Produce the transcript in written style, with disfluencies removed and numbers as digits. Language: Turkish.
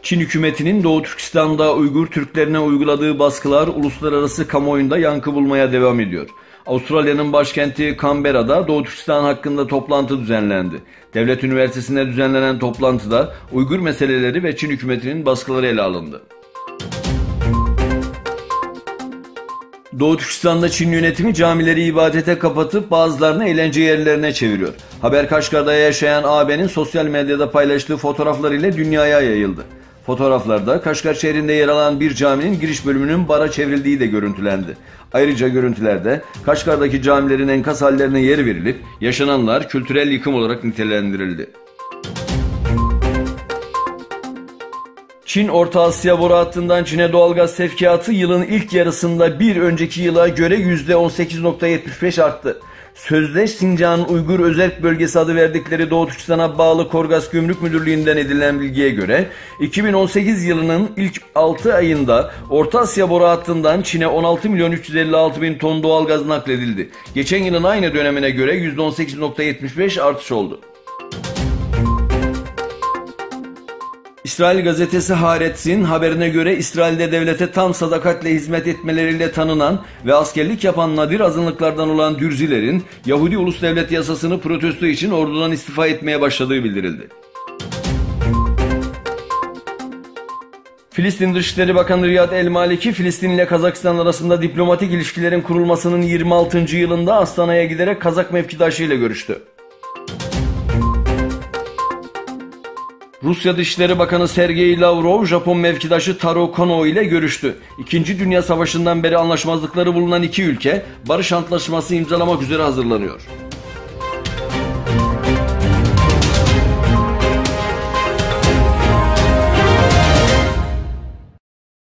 Çin hükümetinin Doğu Türkistan'da Uygur Türklerine uyguladığı baskılar uluslararası kamuoyunda yankı bulmaya devam ediyor. Avustralya'nın başkenti Canberra'da Doğu Türkistan hakkında toplantı düzenlendi. Devlet Üniversitesi'nde düzenlenen toplantıda Uygur meseleleri ve Çin hükümetinin baskıları ele alındı. Doğu Türkistan'da Çin yönetimi camileri ibadete kapatıp bazılarını eğlence yerlerine çeviriyor. Haber Kaşgar'da yaşayan ağabenin sosyal medyada paylaştığı fotoğraflar ile dünyaya yayıldı. Fotoğraflarda Kaşgar şehrinde yer alan bir caminin giriş bölümünün bara çevrildiği de görüntülendi. Ayrıca görüntülerde Kaşgar'daki camilerin enkaz hallerine yer verilip yaşananlar kültürel yıkım olarak nitelendirildi. Çin, Orta Asya boru hattından Çin'e doğalgaz sevkiyatı yılın ilk yarısında bir önceki yıla göre %18.75 arttı. Sözde Sincan'ın Uygur Özerk Bölgesi adı verdikleri Doğu Türkistan'a bağlı Korgas Gümrük Müdürlüğü'nden edilen bilgiye göre 2018 yılının ilk 6 ayında Orta Asya boru hattından Çin'e 16.356.000 ton doğalgaz nakledildi. Geçen yılın aynı dönemine göre %18.75 artış oldu. İsrail gazetesi Haaretz'in haberine göre İsrail'de devlete tam sadakatle hizmet etmeleriyle tanınan ve askerlik yapan nadir azınlıklardan olan Dürzilerin Yahudi Ulus Devlet yasasını protesto için ordudan istifa etmeye başladığı bildirildi. Filistin Dışişleri Bakanı Riyad El-Maliki, Filistin ile Kazakistan arasında diplomatik ilişkilerin kurulmasının 26. yılında Astana'ya giderek Kazak mevkidaşıyla görüştü. Rusya Dışişleri Bakanı Sergey Lavrov, Japon mevkidaşı Taro Kono ile görüştü. İkinci Dünya Savaşı'ndan beri anlaşmazlıkları bulunan iki ülke, barış antlaşması imzalamak üzere hazırlanıyor.